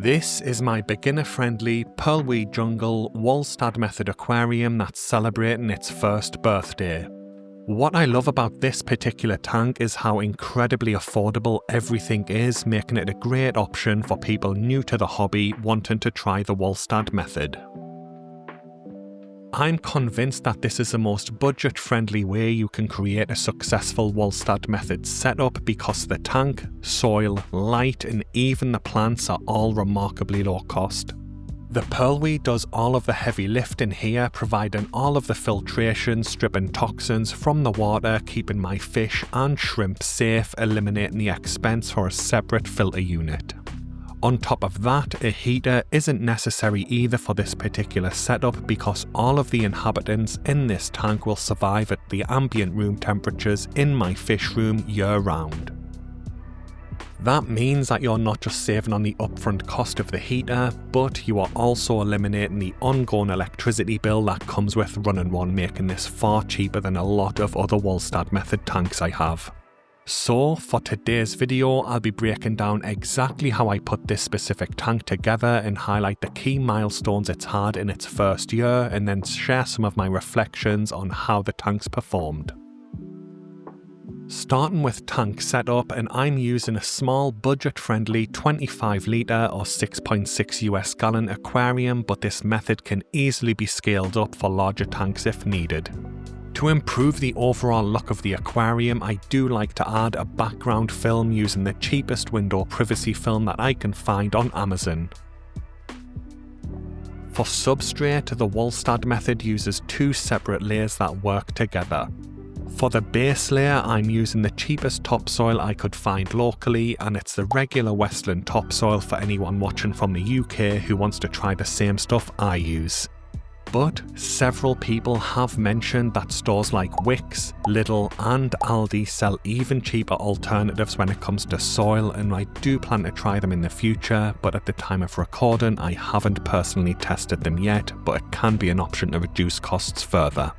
This is my beginner-friendly Pearlweed Jungle Walstad Method aquarium that's celebrating its first birthday. What I love about this particular tank is how incredibly affordable everything is, making it a great option for people new to the hobby wanting to try the Walstad Method. I'm convinced that this is the most budget-friendly way you can create a successful Walstad Method setup because the tank, soil, light and even the plants are all remarkably low cost. The Pearlweed does all of the heavy lifting here, providing all of the filtration, stripping toxins from the water, keeping my fish and shrimp safe, eliminating the expense for a separate filter unit. On top of that, a heater isn't necessary either for this particular setup because all of the inhabitants in this tank will survive at the ambient room temperatures in my fish room year round. That means that you're not just saving on the upfront cost of the heater, but you are also eliminating the ongoing electricity bill that comes with running one, making this far cheaper than a lot of other Walstad Method tanks I have. So, for today's video, I'll be breaking down exactly how I put this specific tank together and highlight the key milestones it's had in its first year, and then share some of my reflections on how the tank's performed. Starting with tank setup, and I'm using a small budget-friendly 25 litre or 6.6 US gallon aquarium, but this method can easily be scaled up for larger tanks if needed. To improve the overall look of the aquarium, I do like to add a background film using the cheapest window privacy film that I can find on Amazon. For substrate, the Walstad Method uses two separate layers that work together. For the base layer, I'm using the cheapest topsoil I could find locally, and it's the regular Westland topsoil for anyone watching from the UK who wants to try the same stuff I use. But several people have mentioned that stores like Wickes, Lidl and Aldi sell even cheaper alternatives when it comes to soil, and I do plan to try them in the future, but at the time of recording I haven't personally tested them yet, but it can be an option to reduce costs further.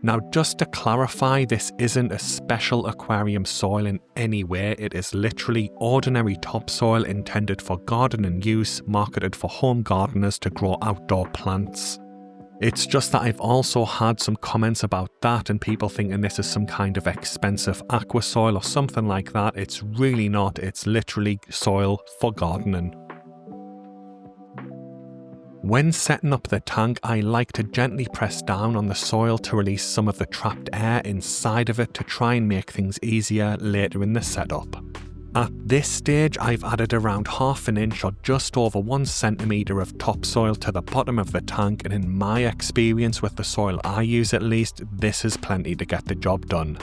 Now, just to clarify, this isn't a special aquarium soil in any way. It is literally ordinary topsoil intended for gardening use, marketed for home gardeners to grow outdoor plants. It's just that I've also had some comments about that and people thinking this is some kind of expensive aqua soil or something like that. It's really not. It's literally soil for gardening. When setting up the tank, I like to gently press down on the soil to release some of the trapped air inside of it to try and make things easier later in the setup. At this stage, I've added around half an inch or just over 1 centimetre of topsoil to the bottom of the tank, and in my experience with the soil I use at least, this is plenty to get the job done.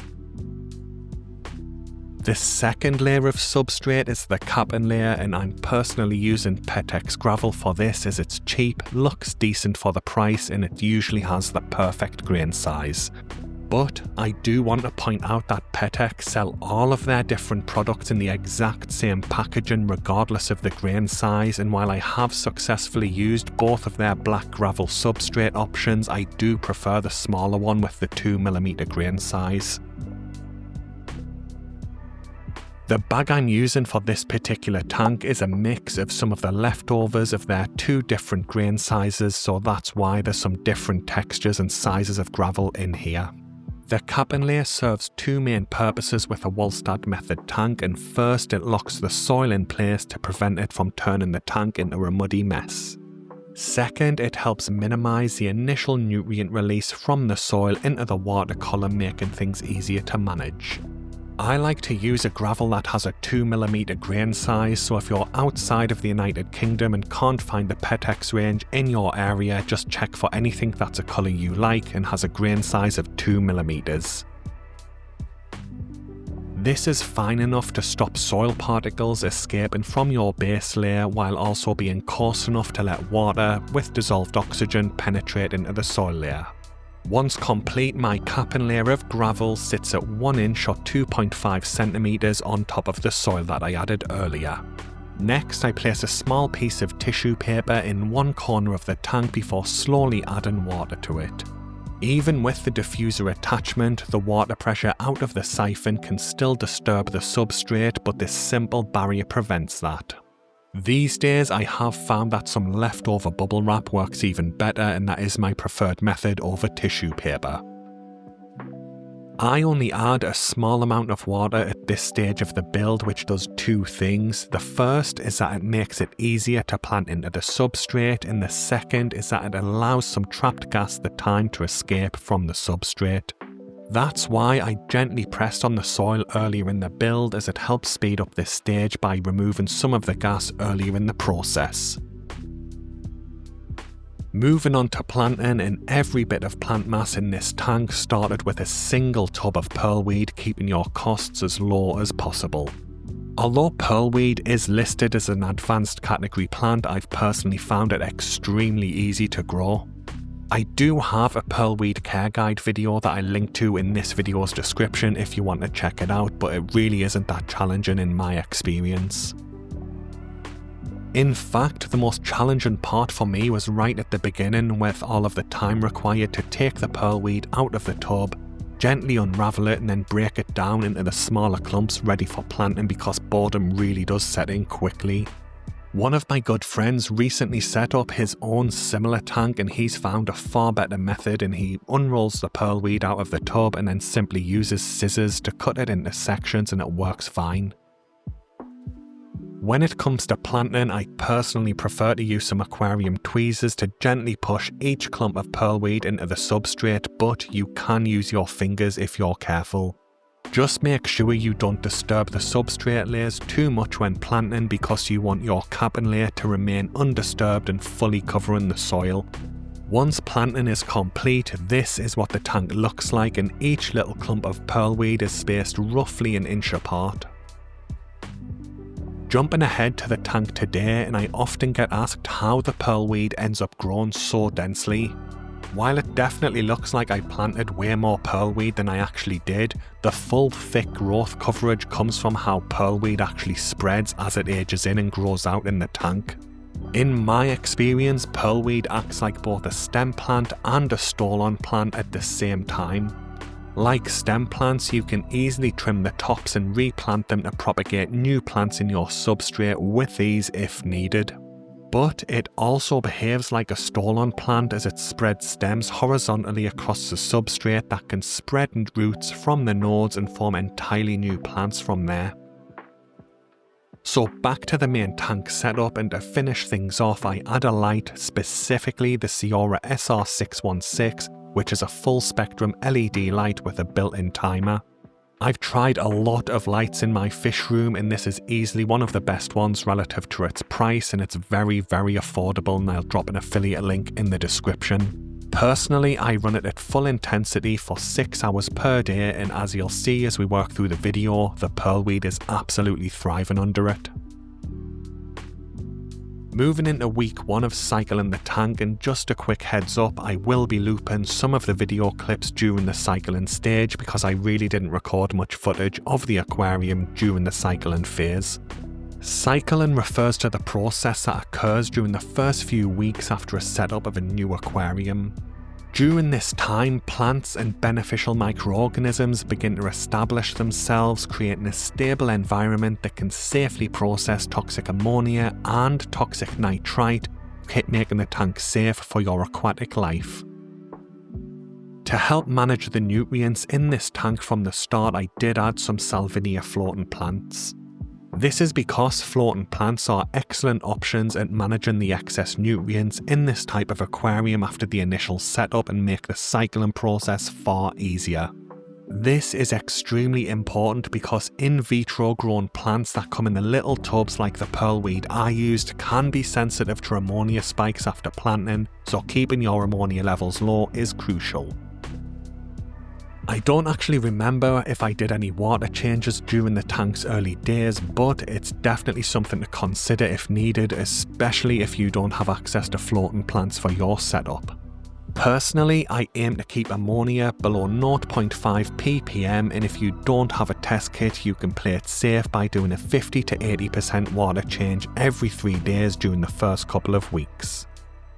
The second layer of substrate is the capping layer, and I'm personally using Petex gravel for this as it's cheap, looks decent for the price, and it usually has the perfect grain size. But I do want to point out that Petex sell all of their different products in the exact same packaging regardless of the grain size, and while I have successfully used both of their black gravel substrate options, I do prefer the smaller one with the 2mm grain size. The bag I'm using for this particular tank is a mix of some of the leftovers of their two different grain sizes, so that's why there's some different textures and sizes of gravel in here. The capping layer serves two main purposes with a Walstad Method tank, and first it locks the soil in place to prevent it from turning the tank into a muddy mess. Second, it helps minimise the initial nutrient release from the soil into the water column, making things easier to manage. I like to use a gravel that has a 2mm grain size, so if you're outside of the United Kingdom and can't find the Petex range in your area, just check for anything that's a colour you like and has a grain size of 2mm. This is fine enough to stop soil particles escaping from your base layer while also being coarse enough to let water with dissolved oxygen penetrate into the soil layer. Once complete, my capping layer of gravel sits at 1 inch or 2.5 centimetres on top of the soil that I added earlier. Next, I place a small piece of tissue paper in one corner of the tank before slowly adding water to it. Even with the diffuser attachment, the water pressure out of the siphon can still disturb the substrate, but this simple barrier prevents that. These days I have found that some leftover bubble wrap works even better, and that is my preferred method over tissue paper. I only add a small amount of water at this stage of the build, which does two things. The first is that it makes it easier to plant into the substrate, and the second is that it allows some trapped gas the time to escape from the substrate. That's why I gently pressed on the soil earlier in the build, as it helps speed up this stage by removing some of the gas earlier in the process. Moving on to planting, and every bit of plant mass in this tank started with a single tub of pearlweed, keeping your costs as low as possible. Although pearlweed is listed as an advanced category plant, I've personally found it extremely easy to grow. I do have a pearlweed care guide video that I link to in this video's description if you want to check it out, but it really isn't that challenging in my experience. In fact, the most challenging part for me was right at the beginning, with all of the time required to take the pearlweed out of the tub, gently unravel it and then break it down into the smaller clumps ready for planting, because boredom really does set in quickly. One of my good friends recently set up his own similar tank, and he's found a far better method, and he unrolls the pearlweed out of the tub and then simply uses scissors to cut it into sections, and it works fine. When it comes to planting, I personally prefer to use some aquarium tweezers to gently push each clump of pearlweed into the substrate, but you can use your fingers if you're careful. Just make sure you don't disturb the substrate layers too much when planting, because you want your capping layer to remain undisturbed and fully covering the soil. Once planting is complete, this is what the tank looks like, and each little clump of pearlweed is spaced roughly an inch apart. Jumping ahead to the tank today, and I often get asked how the pearlweed ends up growing so densely. While it definitely looks like I planted way more pearlweed than I actually did, the full thick growth coverage comes from how pearlweed actually spreads as it ages in and grows out in the tank. In my experience, pearlweed acts like both a stem plant and a stolon plant at the same time. Like stem plants, you can easily trim the tops and replant them to propagate new plants in your substrate with ease if needed. But it also behaves like a stolon plant, as it spreads stems horizontally across the substrate that can spread roots from the nodes and form entirely new plants from there. So back to the main tank setup, and to finish things off, I add a light, specifically the Ciora SR616, which is a full spectrum LED light with a built-in timer. I've tried a lot of lights in my fish room, and this is easily one of the best ones relative to its price, and it's very affordable, and I'll drop an affiliate link in the description. Personally, I run it at full intensity for 6 hours per day, and as you'll see as we work through the video, the pearlweed is absolutely thriving under it. Moving into week 1 of cycling the tank, and just a quick heads up, I will be looping some of the video clips during the cycling stage, because I really didn't record much footage of the aquarium during the cycling phase. Cycling refers to the process that occurs during the first few weeks after a setup of a new aquarium. During this time, plants and beneficial microorganisms begin to establish themselves, creating a stable environment that can safely process toxic ammonia and toxic nitrite, making the tank safe for your aquatic life. To help manage the nutrients in this tank from the start, I did add some Salvinia floating plants. This is because floating plants are excellent options at managing the excess nutrients in this type of aquarium after the initial setup, and make the cycling process far easier. This is extremely important because in vitro grown plants that come in the little tubs like the pearlweed I used can be sensitive to ammonia spikes after planting, so keeping your ammonia levels low is crucial. I don't actually remember if I did any water changes during the tank's early days, but it's definitely something to consider if needed, especially if you don't have access to floating plants for your setup. Personally, I aim to keep ammonia below 0.5 ppm, and if you don't have a test kit, you can play it safe by doing a 50 to 80% water change every 3 days during the first couple of weeks.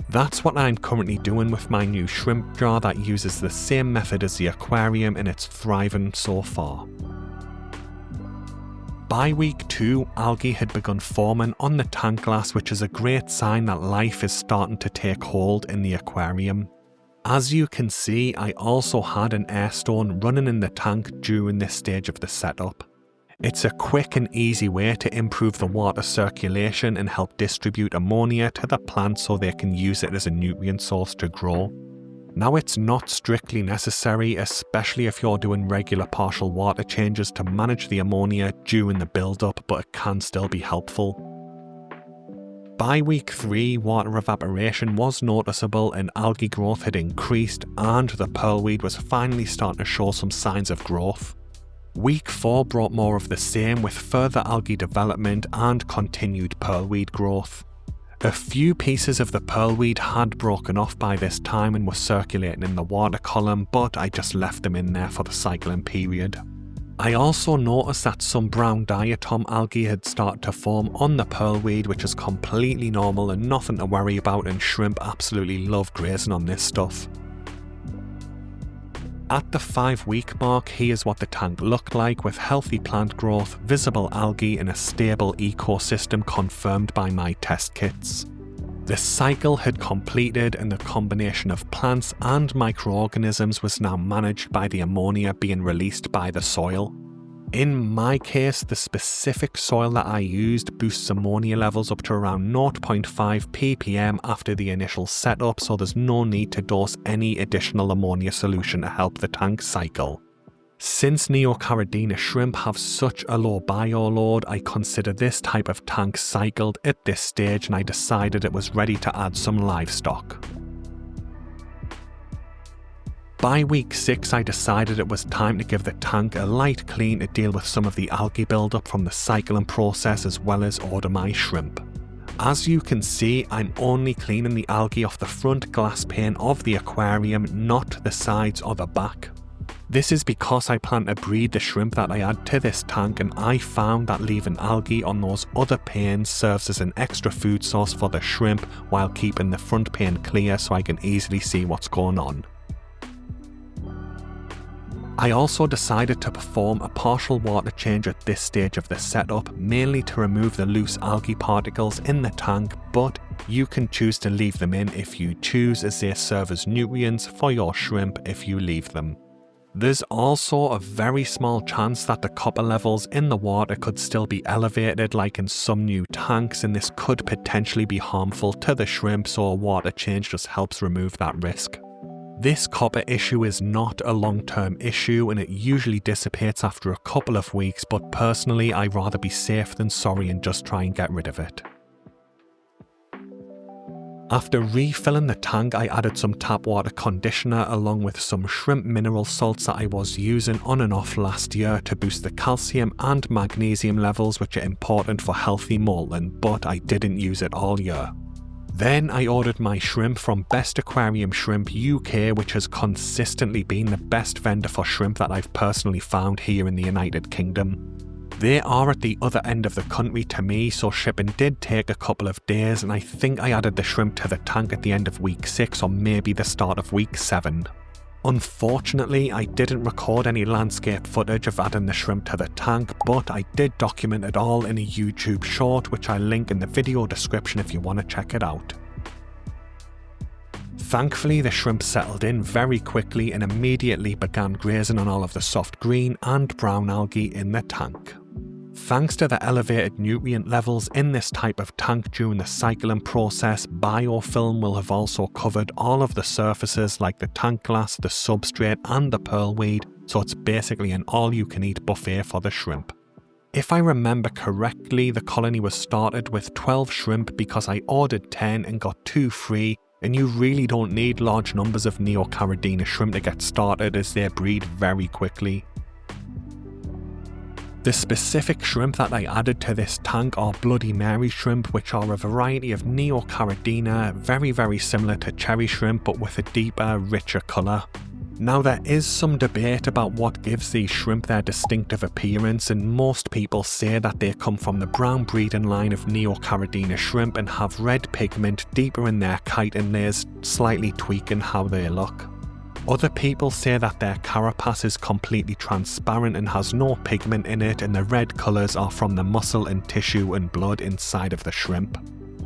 That's what I'm currently doing with my new shrimp jar that uses the same method as the aquarium, and it's thriving so far. By week 2, algae had begun forming on the tank glass, which is a great sign that life is starting to take hold in the aquarium. As you can see, I also had an air stone running in the tank during this stage of the setup. It's a quick and easy way to improve the water circulation and help distribute ammonia to the plants so they can use it as a nutrient source to grow. Now, it's not strictly necessary, especially if you're doing regular partial water changes, to manage the ammonia during the build-up, but it can still be helpful. By week 3, water evaporation was noticeable and algae growth had increased, and the pearlweed was finally starting to show some signs of growth. Week 4 brought more of the same, with further algae development and continued pearlweed growth. A few pieces of the pearlweed had broken off by this time and were circulating in the water column, but I just left them in there for the cycling period. I also noticed that some brown diatom algae had started to form on the pearlweed, which is completely normal and nothing to worry about, and shrimp absolutely love grazing on this stuff. At the 5-week mark, here's what the tank looked like, with healthy plant growth, visible algae and a stable ecosystem confirmed by my test kits. The cycle had completed and the combination of plants and microorganisms was now managed by the ammonia being released by the soil. In my case, the specific soil that I used boosts ammonia levels up to around 0.5 ppm after the initial setup, so there's no need to dose any additional ammonia solution to help the tank cycle. Since Neocaridina shrimp have such a low bioload, I consider this type of tank cycled at this stage, and I decided it was ready to add some livestock. By week 6, I decided it was time to give the tank a light clean to deal with some of the algae buildup from the cycling process, as well as order my shrimp. As you can see, I'm only cleaning the algae off the front glass pane of the aquarium, not the sides or the back. This is because I plan to breed the shrimp that I add to this tank, and I found that leaving algae on those other panes serves as an extra food source for the shrimp while keeping the front pane clear so I can easily see what's going on. I also decided to perform a partial water change at this stage of the setup, mainly to remove the loose algae particles in the tank, but you can choose to leave them in if you choose, as they serve as nutrients for your shrimp if you leave them. There's also a very small chance that the copper levels in the water could still be elevated like in some new tanks, and this could potentially be harmful to the shrimp, so a water change just helps remove that risk. This copper issue is not a long-term issue and it usually dissipates after a couple of weeks, but personally I'd rather be safe than sorry and just try and get rid of it. After refilling the tank, I added some tap water conditioner along with some shrimp mineral salts that I was using on and off last year to boost the calcium and magnesium levels, which are important for healthy molting, but I didn't use it all year. Then I ordered my shrimp from Best Aquarium Shrimp UK, which has consistently been the best vendor for shrimp that I've personally found here in the United Kingdom. They are at the other end of the country to me, so shipping did take a couple of days, and I think I added the shrimp to the tank at the end of week 6 or maybe the start of week 7. Unfortunately, I didn't record any landscape footage of adding the shrimp to the tank, but I did document it all in a YouTube short, which I link in the video description if you want to check it out. Thankfully, the shrimp settled in very quickly and immediately began grazing on all of the soft green and brown algae in the tank. Thanks to the elevated nutrient levels in this type of tank during the cycling process, biofilm will have also covered all of the surfaces like the tank glass, the substrate and the pearlweed, so it's basically an all-you-can-eat buffet for the shrimp. If I remember correctly, the colony was started with 12 shrimp because I ordered 10 and got 2 free, and you really don't need large numbers of Neocaridina shrimp to get started, as they breed very quickly. The specific shrimp that I added to this tank are Bloody Mary shrimp, which are a variety of Neocaridina, very similar to cherry shrimp but with a deeper, richer colour. Now, there is some debate about what gives these shrimp their distinctive appearance, and most people say that they come from the brown breeding line of Neocaridina shrimp and have red pigment deeper in their chitin layers, slightly tweaking how they look. Other people say that their carapace is completely transparent and has no pigment in it, and the red colours are from the muscle and tissue and blood inside of the shrimp.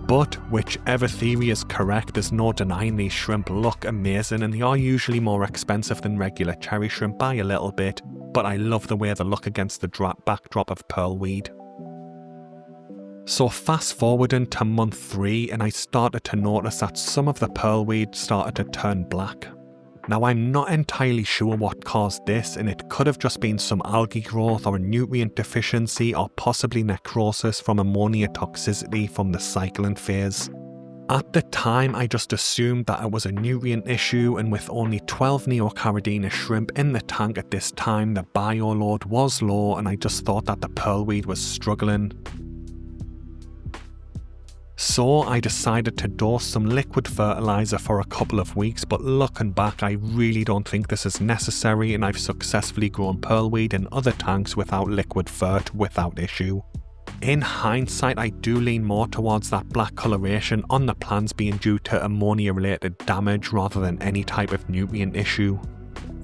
But whichever theory is correct, there's no denying these shrimp look amazing, and they are usually more expensive than regular cherry shrimp by a little bit, but I love the way they look against the backdrop of pearlweed. So fast forwarding to month 3, and I started to notice that some of the pearlweed started to turn black. Now I'm not entirely sure what caused this, and it could have just been some algae growth or a nutrient deficiency or possibly necrosis from ammonia toxicity from the cycling phase. At the time I just assumed that it was a nutrient issue, and with only 12 Neocaridina shrimp in the tank at this time, the bioload was low, and I just thought that the pearlweed was struggling. So I decided to dose some liquid fertilizer for a couple of weeks, but looking back I really don't think this is necessary, and I've successfully grown pearlweed in other tanks without liquid fert without issue. In hindsight I do lean more towards that black coloration on the plants being due to ammonia related damage rather than any type of nutrient issue.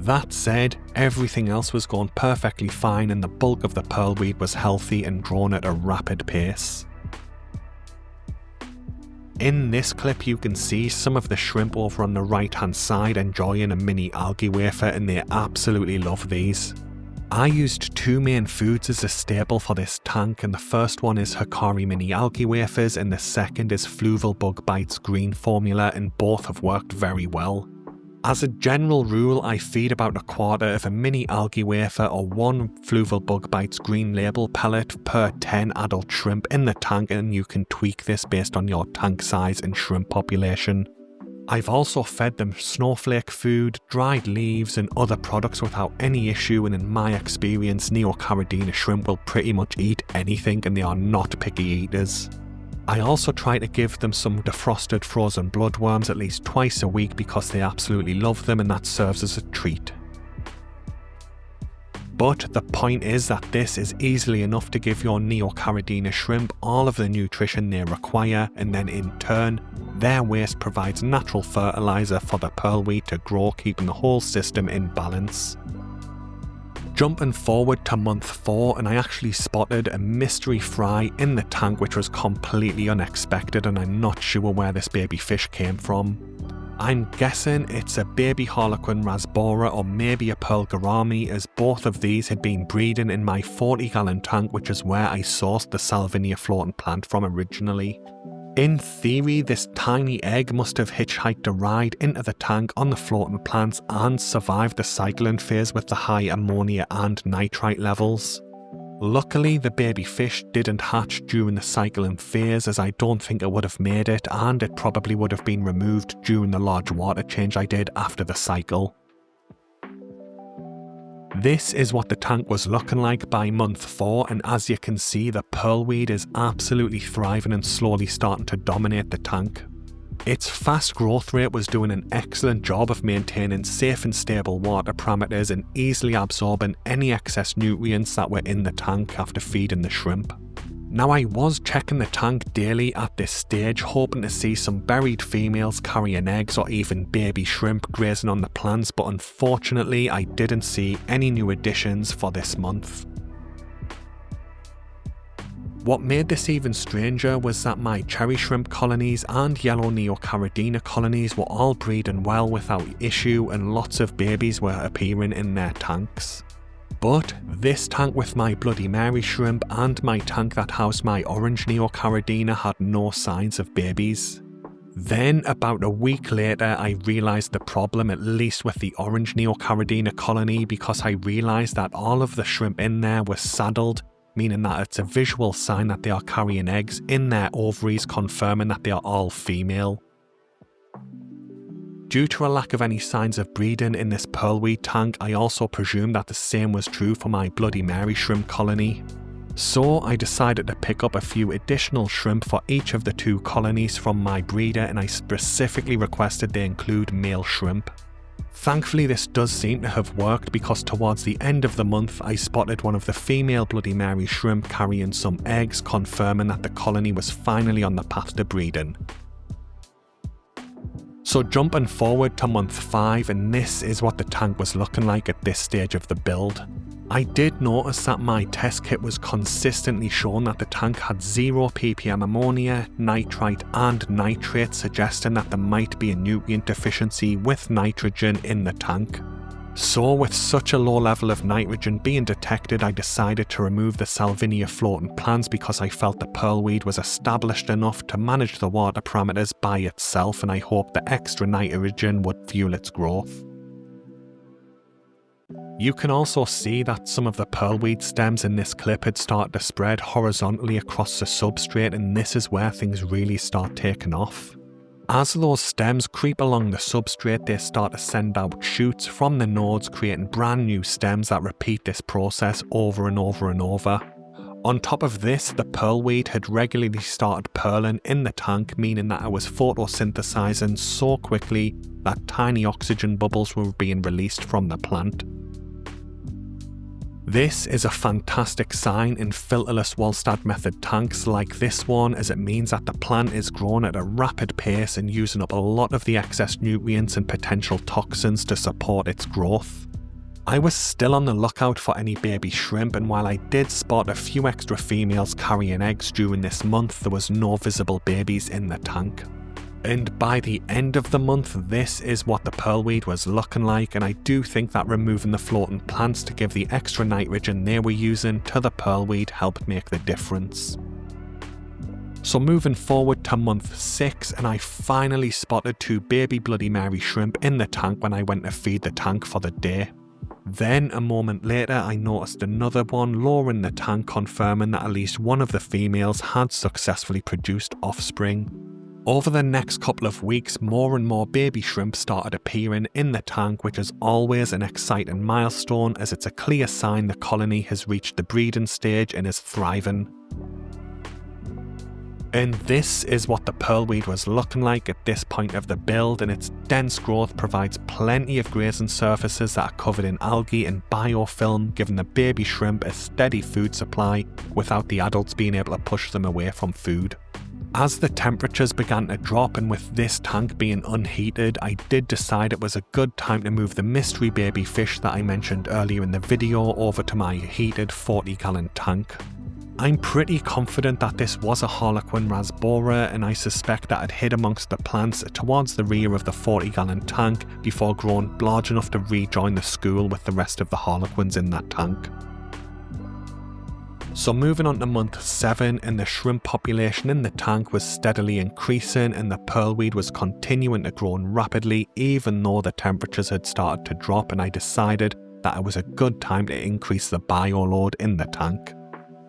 That said, everything else was going perfectly fine, and the bulk of the pearlweed was healthy and grown at a rapid pace. In this clip you can see some of the shrimp over on the right hand side enjoying a mini algae wafer, and they absolutely love these. I used 2 main foods as a staple for this tank, and the first one is Hikari mini algae wafers and the second is Fluval Bug Bites green formula, and both have worked very well. As a general rule, I feed about 1/4 of a mini algae wafer or 1 Fluval Bug Bites green label pellet per 10 adult shrimp in the tank, and you can tweak this based on your tank size and shrimp population. I've also fed them snowflake food, dried leaves and other products without any issue, and in my experience Neocaridina shrimp will pretty much eat anything and they are not picky eaters. I also try to give them some defrosted frozen bloodworms at least twice a week because they absolutely love them, and that serves as a treat. But the point is that this is easily enough to give your Neocaridina shrimp all of the nutrition they require, and then in turn, their waste provides natural fertilizer for the pearlweed to grow, keeping the whole system in balance. Jumping forward to month 4, and I actually spotted a mystery fry in the tank which was completely unexpected, and I'm not sure where this baby fish came from. I'm guessing it's a baby Harlequin rasbora or maybe a pearl gourami, as both of these had been breeding in my 40-gallon tank, which is where I sourced the Salvinia floating plant from originally. In theory, this tiny egg must have hitchhiked a ride into the tank on the floating plants and survived the cycling phase with the high ammonia and nitrite levels. Luckily, the baby fish didn't hatch during the cycling phase, as I don't think it would have made it, and it probably would have been removed during the large water change I did after the cycle. This is what the tank was looking like by month 4, and as you can see, the pearlweed is absolutely thriving and slowly starting to dominate the tank. Its fast growth rate was doing an excellent job of maintaining safe and stable water parameters and easily absorbing any excess nutrients that were in the tank after feeding the shrimp. Now I was checking the tank daily at this stage, hoping to see some buried females carrying eggs or even baby shrimp grazing on the plants, but unfortunately I didn't see any new additions for this month. What made this even stranger was that my cherry shrimp colonies and yellow Neocaridina colonies were all breeding well without issue, and lots of babies were appearing in their tanks. But this tank with my Bloody Mary shrimp and my tank that housed my orange Neocaridina had no signs of babies. Then about a week later I realised the problem, at least with the orange Neocaridina colony, because I realised that all of the shrimp in there were saddled, meaning that it's a visual sign that they are carrying eggs in their ovaries, confirming that they are all female. Due to a lack of any signs of breeding in this pearlweed tank, I also presumed that the same was true for my Bloody Mary shrimp colony. So I decided to pick up a few additional shrimp for each of the 2 colonies from my breeder, and I specifically requested they include male shrimp. Thankfully this does seem to have worked, because towards the end of the month I spotted one of the female Bloody Mary shrimp carrying some eggs, confirming that the colony was finally on the path to breeding. So jumping forward to month 5, and this is what the tank was looking like at this stage of the build. I did notice that my test kit was consistently showing that the tank had 0 ppm ammonia, nitrite and nitrate, suggesting that there might be a nutrient deficiency with nitrogen in the tank. So with such a low level of nitrogen being detected, I decided to remove the Salvinia floating plants because I felt the pearlweed was established enough to manage the water parameters by itself, and I hoped the extra nitrogen would fuel its growth. You can also see that some of the pearlweed stems in this clip had started to spread horizontally across the substrate, and this is where things really start taking off. As those stems creep along the substrate, they start to send out shoots from the nodes, creating brand new stems that repeat this process over and over and over. On top of this, the pearlweed had regularly started pearling in the tank, meaning that I was photosynthesizing so quickly that tiny oxygen bubbles were being released from the plant. This is a fantastic sign in filterless Walstad Method tanks like this one, as it means that the plant is growing at a rapid pace and using up a lot of the excess nutrients and potential toxins to support its growth. I was still on the lookout for any baby shrimp, and while I did spot a few extra females carrying eggs during this month, there was no visible babies in the tank. And by the end of the month, this is what the pearlweed was looking like, and I do think that removing the floating plants to give the extra nitrogen they were using to the pearlweed helped make the difference. So moving forward to month 6, and I finally spotted 2 baby Bloody Mary shrimp in the tank when I went to feed the tank for the day. Then a moment later I noticed another one lower in the tank, confirming that at least one of the females had successfully produced offspring. Over the next couple of weeks, more and more baby shrimp started appearing in the tank, which is always an exciting milestone, as it's a clear sign the colony has reached the breeding stage and is thriving. And this is what the pearlweed was looking like at this point of the build, and its dense growth provides plenty of grazing surfaces that are covered in algae and biofilm, giving the baby shrimp a steady food supply without the adults being able to push them away from food. As the temperatures began to drop, and with this tank being unheated, I did decide it was a good time to move the mystery baby fish that I mentioned earlier in the video over to my heated 40-gallon tank. I'm pretty confident that this was a Harlequin rasbora, and I suspect that it hid amongst the plants towards the rear of the 40-gallon tank before growing large enough to rejoin the school with the rest of the Harlequins in that tank. So moving on to month 7, and the shrimp population in the tank was steadily increasing, and the pearlweed was continuing to grow rapidly even though the temperatures had started to drop, and I decided that it was a good time to increase the bioload in the tank.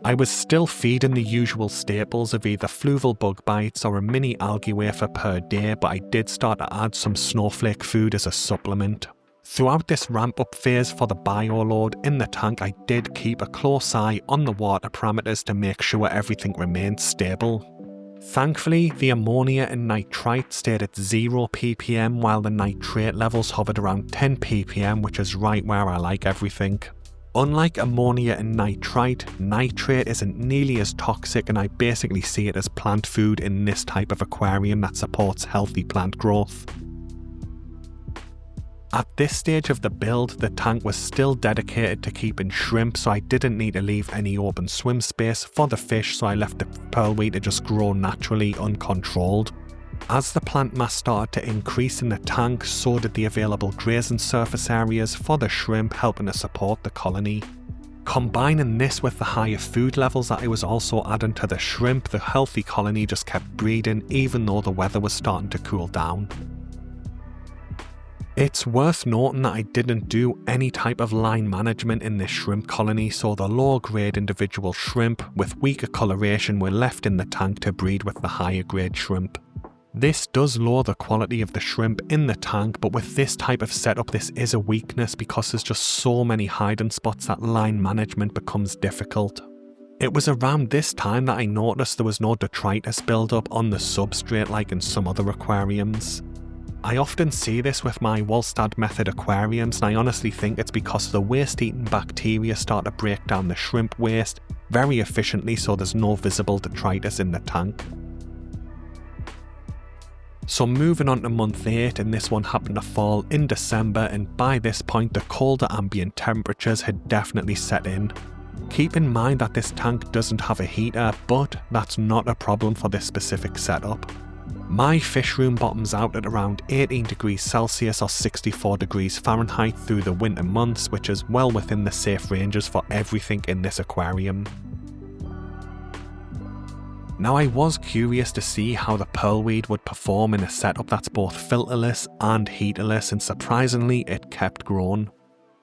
I was still feeding the usual staples of either fluval bug bites or a mini algae wafer per day, but I did start to add some snowflake food as a supplement. Throughout this ramp up phase for the bioload in the tank, I did keep a close eye on the water parameters to make sure everything remained stable. Thankfully, the ammonia and nitrite stayed at 0 ppm while the nitrate levels hovered around 10 ppm, which is right where I like everything. Unlike ammonia and nitrite, nitrate isn't nearly as toxic, and I basically see it as plant food in this type of aquarium that supports healthy plant growth. At this stage of the build, the tank was still dedicated to keeping shrimp, so I didn't need to leave any open swim space for the fish, so I left the pearlweed to just grow naturally uncontrolled. As the plant mass started to increase in the tank, so did the available grazing surface areas for the shrimp, helping to support the colony. Combining this with the higher food levels that I was also adding to the shrimp, the healthy colony just kept breeding even though the weather was starting to cool down. It's worth noting that I didn't do any type of line management in this shrimp colony, so the lower grade individual shrimp with weaker coloration were left in the tank to breed with the higher grade shrimp. This does lower the quality of the shrimp in the tank, but with this type of setup this is a weakness because there's just so many hiding spots that line management becomes difficult. It was around this time that I noticed there was no detritus buildup on the substrate like in some other aquariums. I often see this with my Walstad Method aquariums, and I honestly think it's because the waste-eating bacteria start to break down the shrimp waste very efficiently, so there's no visible detritus in the tank. So moving on to month 8, and this one happened to fall in December, and by this point the colder ambient temperatures had definitely set in. Keep in mind that this tank doesn't have a heater, but that's not a problem for this specific setup. My fish room bottoms out at around 18 degrees Celsius or 64 degrees Fahrenheit through the winter months, which is well within the safe ranges for everything in this aquarium. Now I was curious to see how the pearlweed would perform in a setup that's both filterless and heaterless, and surprisingly it kept growing.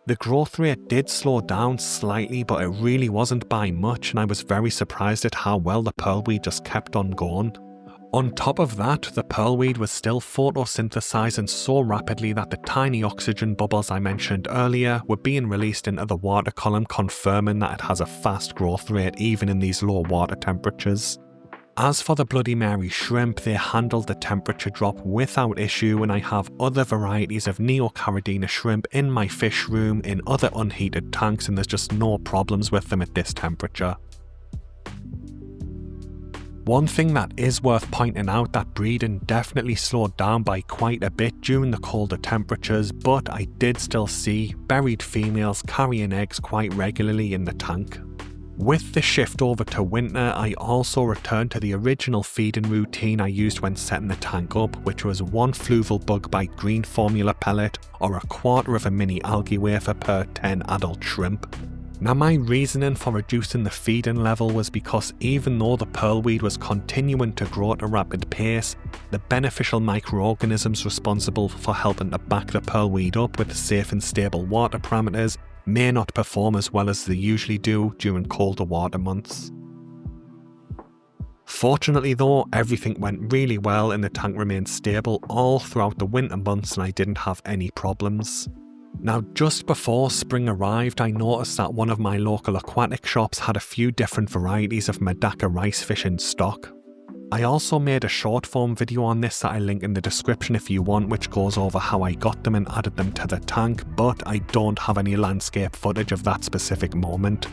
The growth rate did slow down slightly, but it really wasn't by much, and I was very surprised at how well the pearlweed just kept on going. On top of that, the pearlweed was still photosynthesizing so rapidly that the tiny oxygen bubbles I mentioned earlier were being released into the water column, confirming that it has a fast growth rate even in these low water temperatures. As for the Bloody Mary shrimp, they handled the temperature drop without issue, and I have other varieties of Neocaridina shrimp in my fish room in other unheated tanks, and there's just no problems with them at this temperature. One thing that is worth pointing out, that breeding definitely slowed down by quite a bit during the colder temperatures, but I did still see buried females carrying eggs quite regularly in the tank. With the shift over to winter, I also returned to the original feeding routine I used when setting the tank up, which was 1 fluval bug bite green formula pellet or a quarter of a mini algae wafer per 10 adult shrimp. Now my reasoning for reducing the feeding level was because even though the pearlweed was continuing to grow at a rapid pace, the beneficial microorganisms responsible for helping to back the pearlweed up with safe and stable water parameters may not perform as well as they usually do during colder water months. Fortunately though, everything went really well and the tank remained stable all throughout the winter months, and I didn't have any problems. Now just before spring arrived, I noticed that one of my local aquatic shops had a few different varieties of Medaka rice fish in stock. I also made a short form video on this that I link in the description if you want, which goes over how I got them and added them to the tank, but I don't have any landscape footage of that specific moment.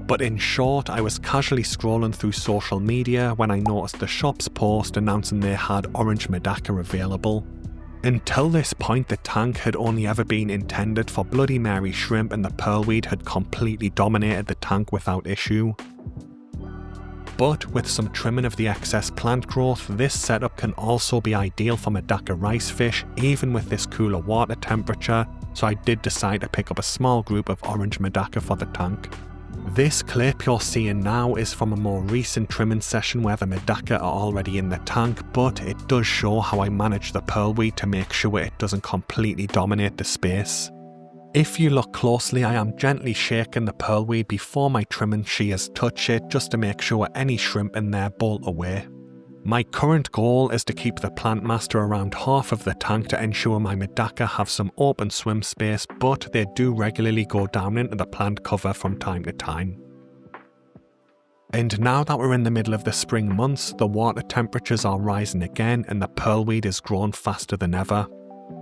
But in short, I was casually scrolling through social media when I noticed the shop's post announcing they had orange Medaka available. Until this point, the tank had only ever been intended for Bloody Mary shrimp, and the pearlweed had completely dominated the tank without issue. But with some trimming of the excess plant growth, this setup can also be ideal for Medaka rice fish, even with this cooler water temperature, so I did decide to pick up a small group of orange Medaka for the tank. This clip you're seeing now is from a more recent trimming session where the Medaka are already in the tank, but it does show how I manage the pearlweed to make sure it doesn't completely dominate the space. If you look closely, I am gently shaking the pearlweed before my trimming shears touch it, just to make sure any shrimp in there bolt away. My current goal is to keep the plant master around half of the tank to ensure my Medaka have some open swim space, but they do regularly go down into the plant cover from time to time. And now that we're in the middle of the spring months, the water temperatures are rising again and the pearlweed is growing faster than ever.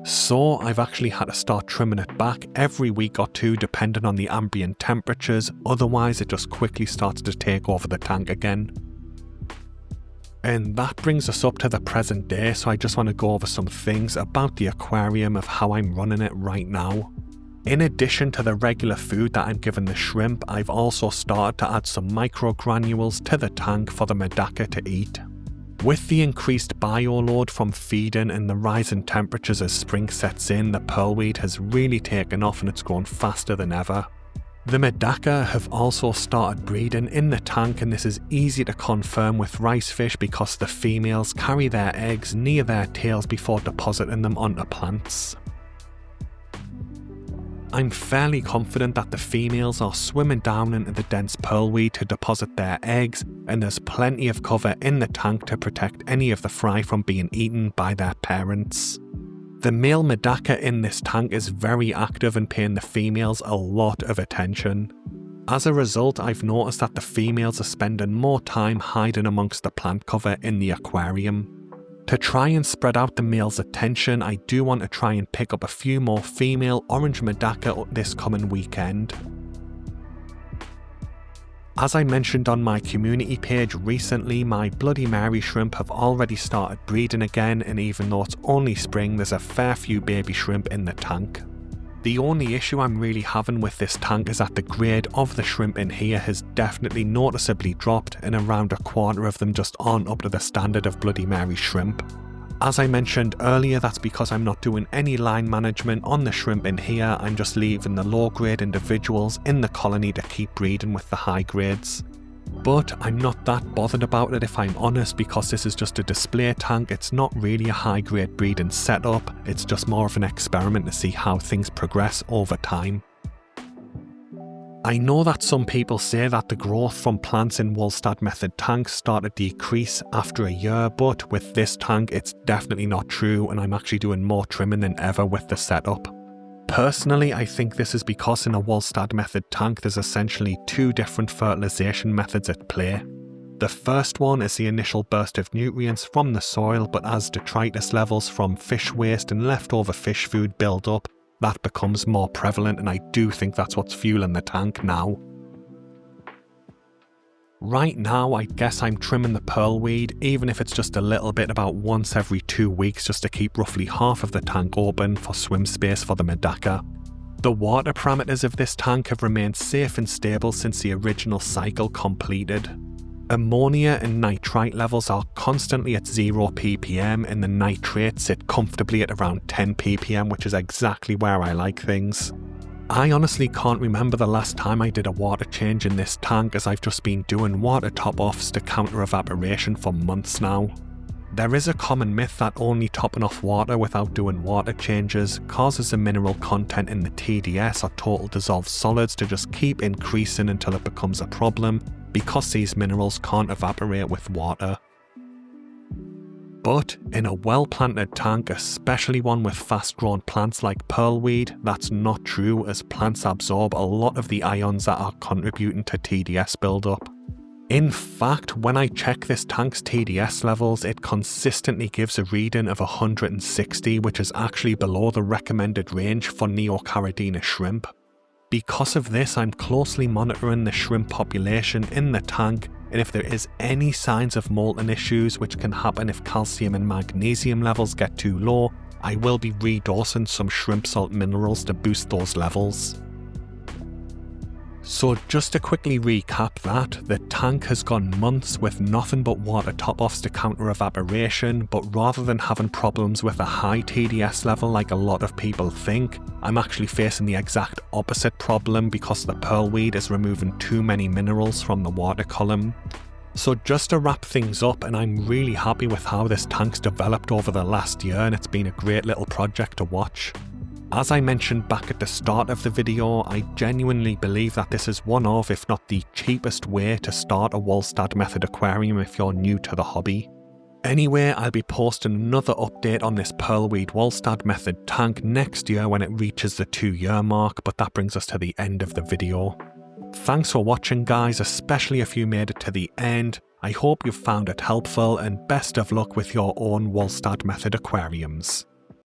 So I've actually had to start trimming it back every week or two depending on the ambient temperatures, otherwise it just quickly starts to take over the tank again. And that brings us up to the present day, so I just want to go over some things about the aquarium of how I'm running it right now. In addition to the regular food that I'm giving the shrimp, I've also started to add some microgranules to the tank for the Medaka to eat. With the increased bioload from feeding and the rising temperatures as spring sets in, the pearlweed has really taken off and it's grown faster than ever. The Medaka have also started breeding in the tank, and this is easy to confirm with rice fish because the females carry their eggs near their tails before depositing them onto plants. I'm fairly confident that the females are swimming down into the dense pearlweed to deposit their eggs, and there's plenty of cover in the tank to protect any of the fry from being eaten by their parents. The male Medaka in this tank is very active and paying the females a lot of attention. As a result, I've noticed that the females are spending more time hiding amongst the plant cover in the aquarium. To try and spread out the male's attention, I do want to try and pick up a few more female orange Medaka this coming weekend. As I mentioned on my community page recently, my Bloody Mary shrimp have already started breeding again, and even though it's only spring, there's a fair few baby shrimp in the tank. The only issue I'm really having with this tank is that the grade of the shrimp in here has definitely noticeably dropped, and around a quarter of them just aren't up to the standard of Bloody Mary shrimp. As I mentioned earlier, that's because I'm not doing any line management on the shrimp in here. I'm just leaving the low grade individuals in the colony to keep breeding with the high grades. But I'm not that bothered about it if I'm honest, because this is just a display tank. It's not really a high grade breeding setup, it's just more of an experiment to see how things progress over time. I know that some people say that the growth from plants in Walstad Method tanks start to decrease after a year, but with this tank it's definitely not true, and I'm actually doing more trimming than ever with the setup. Personally, I think this is because in a Walstad Method tank there's essentially two different fertilization methods at play. The first one is the initial burst of nutrients from the soil, but as detritus levels from fish waste and leftover fish food build up, that becomes more prevalent, and I do think that's what's fueling the tank now. Right now, I guess I'm trimming the pearlweed, even if it's just a little bit, about once every 2 weeks, just to keep roughly half of the tank open for swim space for the Medaka. The water parameters of this tank have remained safe and stable since the original cycle completed. Ammonia and nitrite levels are constantly at 0 ppm, and the nitrates sit comfortably at around 10 ppm, which is exactly where I like things. I honestly can't remember the last time I did a water change in this tank, as I've just been doing water top-offs to counter evaporation for months now. There is a common myth that only topping off water without doing water changes causes the mineral content in the TDS, or total dissolved solids, to just keep increasing until it becomes a problem, because these minerals can't evaporate with water. But in a well-planted tank, especially one with fast-grown plants like pearlweed, that's not true, as plants absorb a lot of the ions that are contributing to TDS buildup. In fact, when I check this tank's TDS levels, it consistently gives a reading of 160, which is actually below the recommended range for Neocaridina shrimp. Because of this, I'm closely monitoring the shrimp population in the tank, and if there is any signs of molting issues, which can happen if calcium and magnesium levels get too low, I will be redosing some shrimp salt minerals to boost those levels. So just to quickly recap that, the tank has gone months with nothing but water top-offs to counter evaporation, but rather than having problems with a high TDS level like a lot of people think, I'm actually facing the exact opposite problem because the pearlweed is removing too many minerals from the water column. So just to wrap things up, and I'm really happy with how this tank's developed over the last year, and it's been a great little project to watch. As I mentioned back at the start of the video, I genuinely believe that this is one of, if not the cheapest way to start a Walstad Method aquarium if you're new to the hobby. Anyway, I'll be posting another update on this Pearlweed Walstad Method tank next year when it reaches the 2-year mark, but that brings us to the end of the video. Thanks for watching guys, especially if you made it to the end. I hope you found it helpful, and best of luck with your own Walstad Method aquariums.